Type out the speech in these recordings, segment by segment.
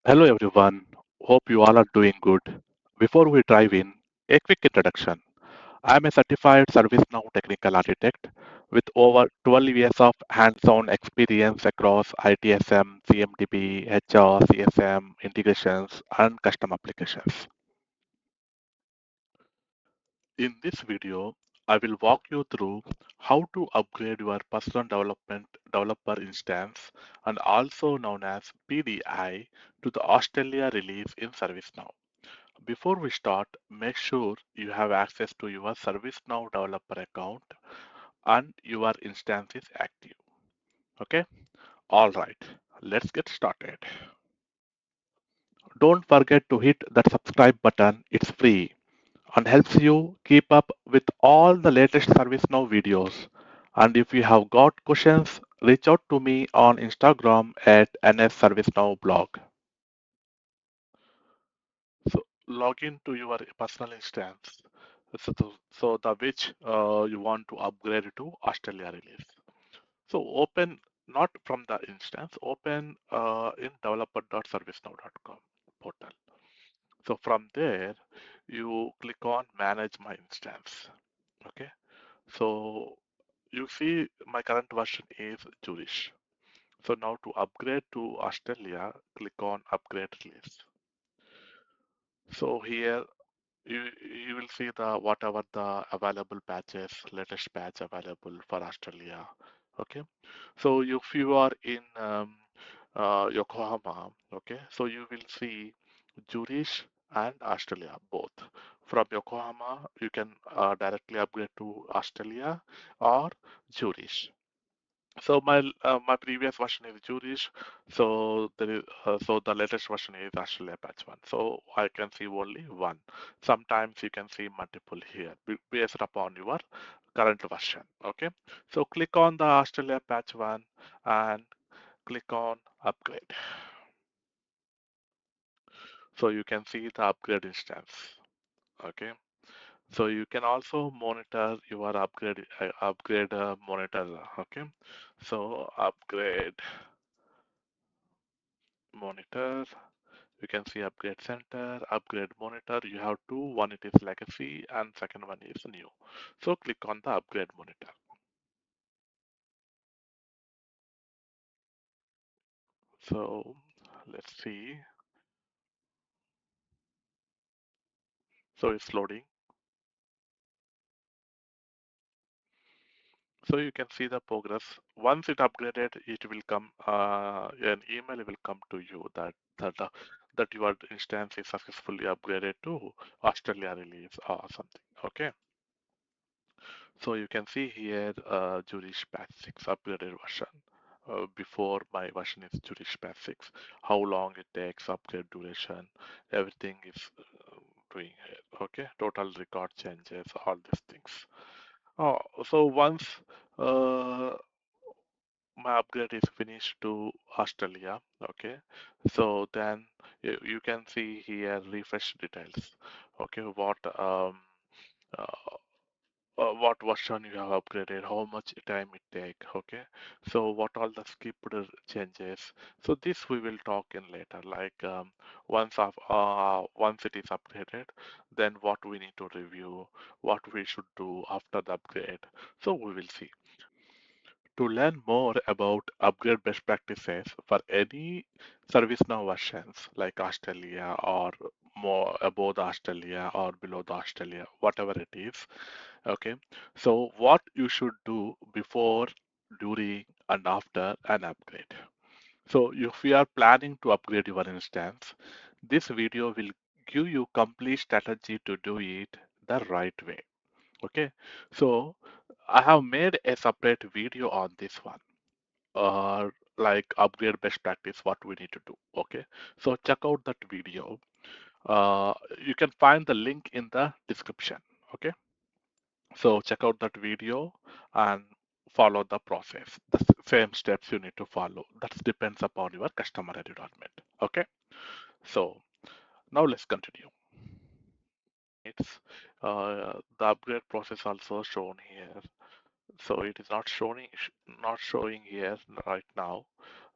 Hello everyone, hope you all are doing good. Before we dive in, a quick introduction. I am a certified ServiceNow technical architect with over 12 years of hands-on experience across ITSM, CMDB, HR, CSM, integrations, and custom applications. In this video, I will walk you through how to upgrade your personal development developer instance and also known as PDI to the Australia release in ServiceNow. Before we start, make sure you have access to your ServiceNow developer account and your instance is active. Okay? Alright, let's get started. Don't forget to hit that subscribe button, it's free and helps you keep up with all the latest ServiceNow videos. And if you have got questions, reach out to me on Instagram at NSServiceNowblog. So log in to your personal instance. So the which you want to upgrade to Australia release. So open not from the instance, open in developer.servicenow.com portal. So from there, you click on manage my instance. Okay. So you see my current version is Zurich. So now to upgrade to Australia, click on upgrade release. So here you will see the whatever the available patches, latest patch available for Australia. Okay, so if you are in Yokohama, okay, so you will see Zurich and Australia both. From Yokohama, you can directly upgrade to Australia or Zurich. So my previous version is Zurich, so the latest version is Australia patch one. So I can see only one. Sometimes you can see multiple here based upon your current version. Okay, so click on the Australia patch one and click on upgrade. So you can see the upgrade instance. Okay, so you can also monitor your upgrade monitor. Okay, so upgrade monitor. You can see upgrade center, upgrade monitor. You have two. One it is legacy and second one is new. So click on the upgrade monitor. So let's see. So it's loading. So you can see the progress. Once it upgraded, it will come. An email will come to you that your instance is successfully upgraded to Australia release or something. Okay. So you can see here Zurich patch 6 upgraded version. Before my version is Zurich patch 6. How long it takes, upgrade duration, everything is doing here. Okay, total record changes, all these things. Oh, so once uh, my upgrade is finished to Australia, okay, so then you can see here refresh details. Okay, uh, what version you have upgraded, how much time it take, okay? So what all the skipped changes. So this we will talk in later, like once it is upgraded, then what we need to review, what we should do after the upgrade. So we will see. To learn more about upgrade best practices for any ServiceNow versions like Australia or more above the Australia or below the Australia, whatever it is. Okay, so what you should do before, during, and after an upgrade. So if you are planning to upgrade your instance, this video will give you complete strategy to do it the right way. Okay, so I have made a separate video on this one, like upgrade best practice, what we need to do. Okay, so check out that video. You can find the link in the description. Okay. So check out that video and follow the process. The same steps you need to follow. That depends upon your customer environment. Okay. So now let's continue. It's the upgrade process also shown here. So it is not showing here right now.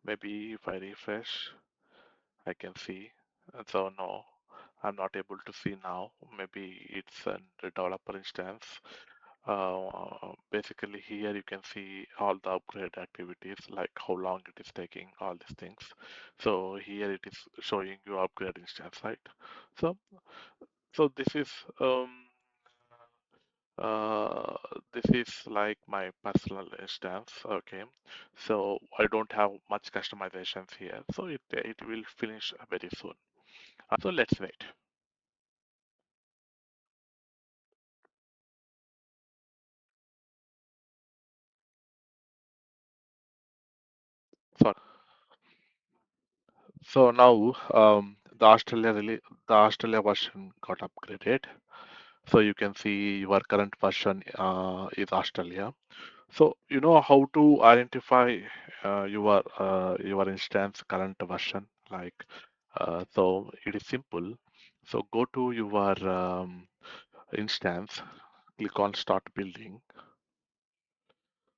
Maybe if I refresh I can see. So no, I'm not able to see now. Maybe it's a developer instance. Basically here you can see all the upgrade activities, like how long it is taking, all these things. So here it is showing you upgrade instance, right? So so uh, this is like my personal instance, okay? So I don't have much customizations here, so it will finish very soon. So let's wait. So so now the Australia version got upgraded. So you can see your current version is Australia. So you know how to identify your instance current version, like so it is simple. So go to your instance, click on start building.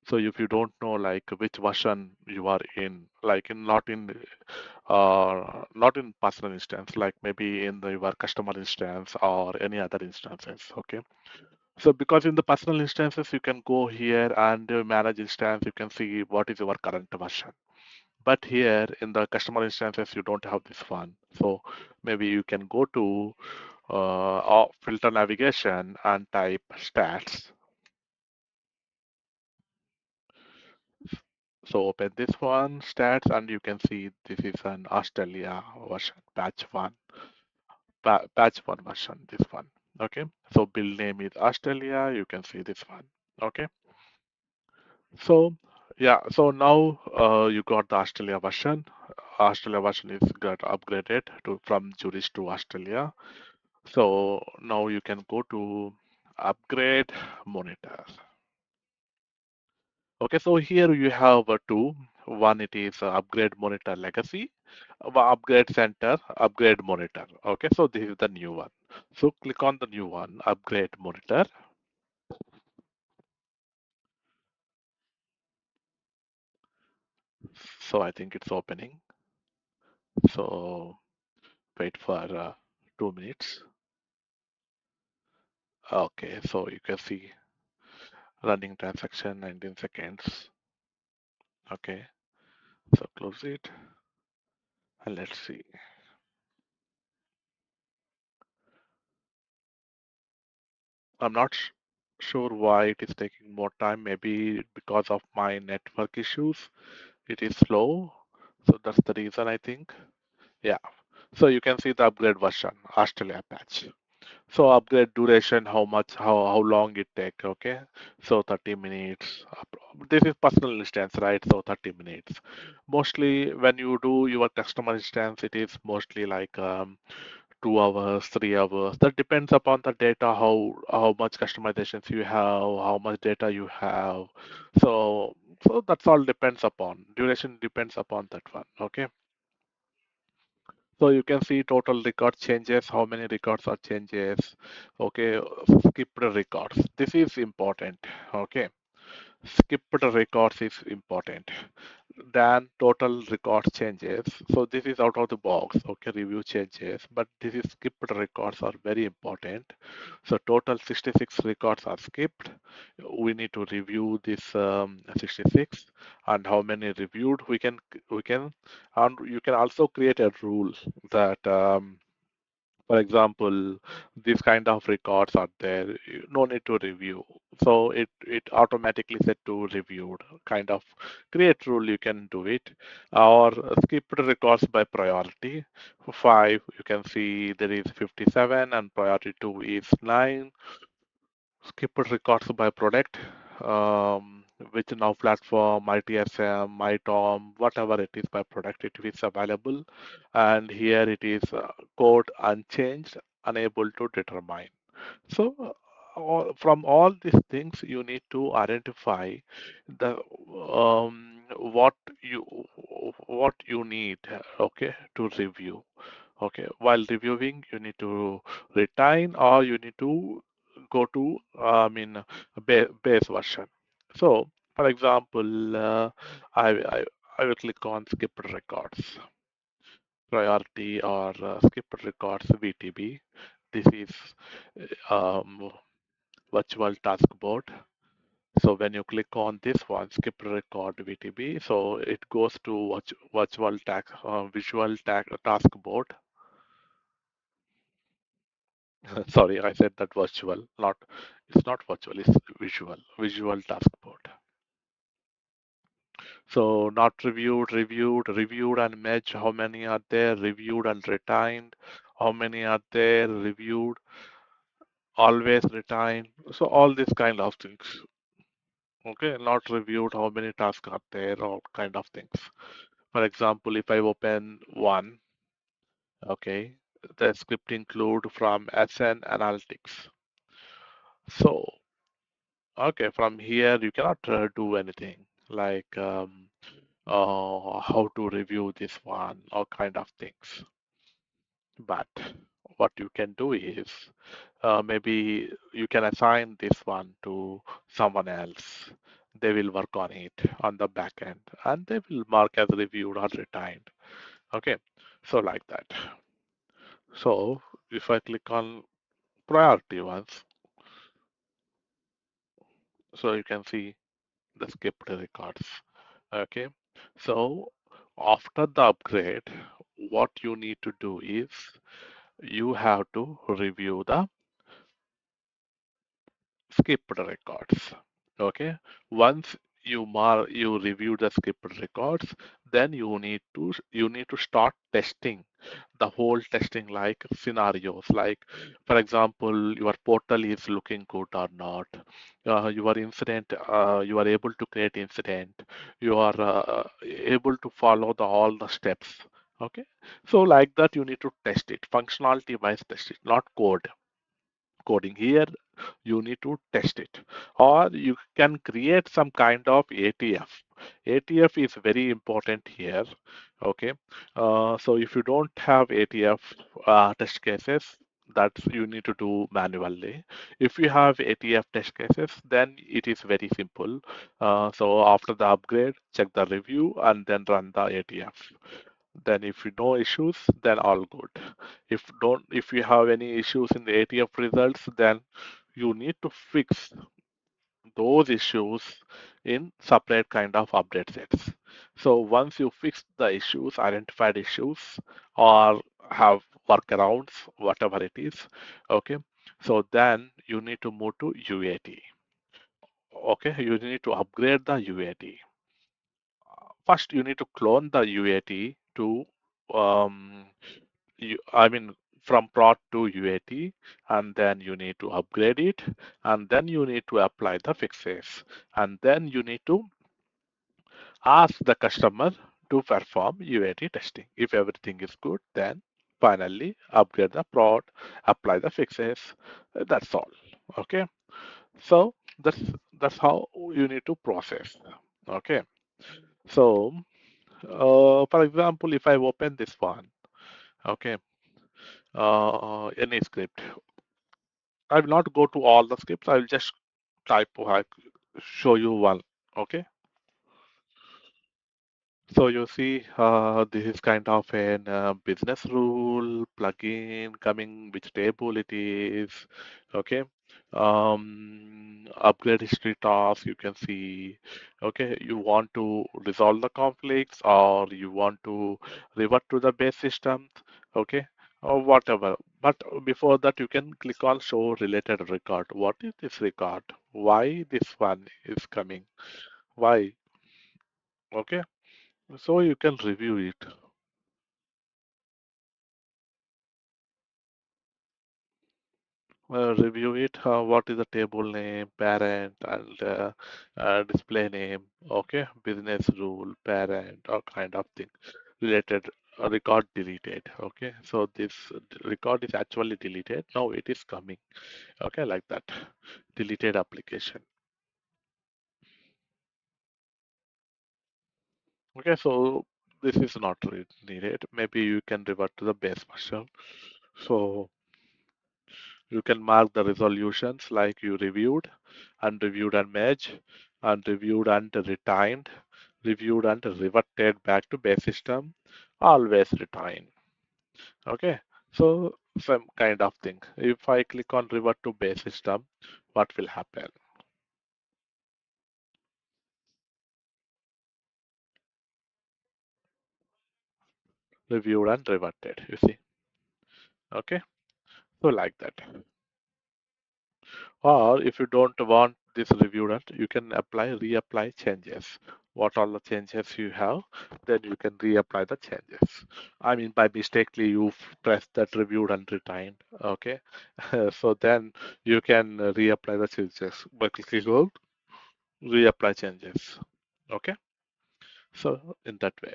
So if you don't know like which version you are in, like in not in personal instance, like maybe in your customer instance or any other instances, okay? So because in the personal instances, you can go here and manage instance, you can see what is your current version. But here in the customer instances, you don't have this one. So maybe you can go to filter navigation and type stats. So open this one, stats, and you can see this is an Australia version, patch one version, this one. Okay. So build name is Australia. You can see this one. Okay. So yeah, so now you got the Australia version. Australia version is got upgraded to from Zurich to Australia. So now you can go to upgrade monitor. Okay, so here you have two. One it is upgrade monitor legacy, upgrade center, upgrade monitor. Okay, so this is the new one. So click on the new one, upgrade monitor. So I think it's opening. So wait for 2 minutes. Okay, so you can see running transaction 19 seconds. Okay, so close it and let's see. I'm not sure why it is taking more time. Maybe because of my network issues, it is slow. So that's the reason I think. Yeah. So you can see the upgrade version, Australia patch. So upgrade duration, how long it take, okay? So 30 minutes. This is personal instance, right? So 30 minutes. Mostly when you do your customer instance, it is mostly like 2 hours, 3 hours. That depends upon the data, how much customizations you have, how much data you have. So so that's all depends upon duration depends upon that one. Okay. So you can see total record changes, how many records are changes. Okay, skipped records. This is important. Okay, skipped records is important. Then total record changes. So this is out of the box. Okay, review changes, but this is skipped records are very important. So total 66 records are skipped. We need to review this 66 and how many reviewed. We can and you can also create a rule that for example, these kind of records are there, no need to review. So it automatically set to reviewed. Kind of create rule you can do it, or skip the records by priority. For 5, you can see there is 57 and priority 2 is 9. Skip records by product, which now platform, ITSM, MyTom, whatever it is by product, it is available. And here it is code unchanged, unable to determine. So from all these things, you need to identify the what you what you need, okay, to review. Okay, while reviewing, you need to retain or you need to go to base version. So, for example, I, I I will click on skip records. priority or skipped records VTB. This is virtual task board. So when you click on this one, skip record VTB, so it goes to visual task board. Sorry, I said that virtual, not it's not virtual, it's visual task board. So not reviewed and match. How many are there? Reviewed and retained. How many are there? Reviewed, always retained. So all these kind of things. Okay, not reviewed. How many tasks are there? All kind of things. For example, if I open one, okay, the script include from SN Analytics. So, okay, from here you cannot do anything like how to review this one, all kind of things. But what you can do is maybe you can assign this one to someone else. They will work on it on the back end and they will mark as reviewed or retained. Okay, so like that. So if I click on priority ones, so you can see the skipped records. Okay, so after the upgrade, what you need to do is you have to review the skipped records. Okay, once you review the skipped records, then you need to start testing the whole testing like scenarios. Like for example, your portal is looking good or not. Your incident, you are able to create incident. You are able to follow all the steps. Okay, so like that you need to test it functionality wise, test it, not coding here. You need to test it, or you can create some kind of ATF. ATF is very important here. Okay, so if you don't have ATF test cases, that you need to do manually. If you have ATF test cases, then it is very simple. So after the upgrade, check the review and then run the ATF. Then if you no issues, then all good. If you have any issues in the ATF results, then you need to fix those issues in separate kind of update sets. So once you fix the issues, identified issues, or have workarounds, whatever it is, okay, so then you need to move to UAT. Okay, you need to upgrade the UAT. First, you need to clone the UAT to um, I mean, from prod to UAT, and then you need to upgrade it, and then you need to apply the fixes, and then you need to ask the customer to perform UAT testing. If everything is good, then finally upgrade the prod, apply the fixes. That's all. Okay, so that's how you need to process. Okay, so for example, if I open this one, okay, any script. I will not go to all the scripts. I will just type like show you one. Okay. So you see, this is kind of an business rule plugin coming which table it is. Okay. Upgrade history task. You can see. Okay. You want to resolve the conflicts or you want to revert to the base system. Okay. Or whatever. But before that, you can click on show related record. What is this record? Why this one is coming? Why? Okay. So you can review it. Review it. What is the table name, parent, and display name? Okay, business rule, parent, or kind of thing related. Record deleted. Okay, so this record is actually deleted. Now it is coming. Okay, like that. Deleted application. Okay, so this is not needed. Maybe you can revert to the base version. So you can mark the resolutions like you reviewed, unreviewed and merged, unreviewed and retained, reviewed and reverted back to base system, always retain. Okay, so some kind of thing. If I click on revert to base system, what will happen? Reviewed and reverted, you see. Okay, so like that. Or if you don't want this reviewed, you can reapply changes. What all the changes you have, then you can reapply the changes. I mean, by mistakenly you press that reviewed and retained. Okay, so then you can reapply the changes by clicking on reapply changes. Okay, so in that way.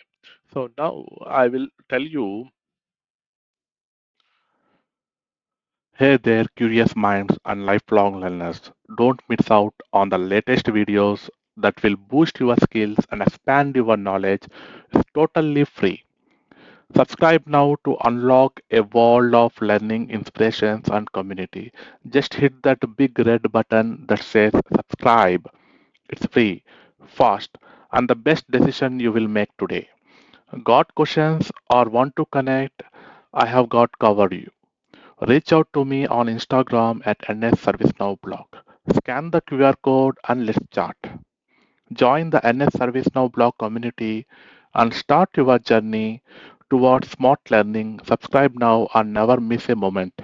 So now I will tell you. Hey there, curious minds and lifelong learners. Don't miss out on the latest videos that will boost your skills and expand your knowledge. It's totally free. Subscribe now to unlock a world of learning, inspirations, and community. Just hit that big red button that says subscribe. It's free, fast, and the best decision you will make today. Got questions or want to connect? I have got covered you. Reach out to me on Instagram at NS ServiceNow blog. Scan the QR code and let's chat. Join the NS ServiceNow blog community and start your journey towards smart learning. Subscribe now and never miss a moment.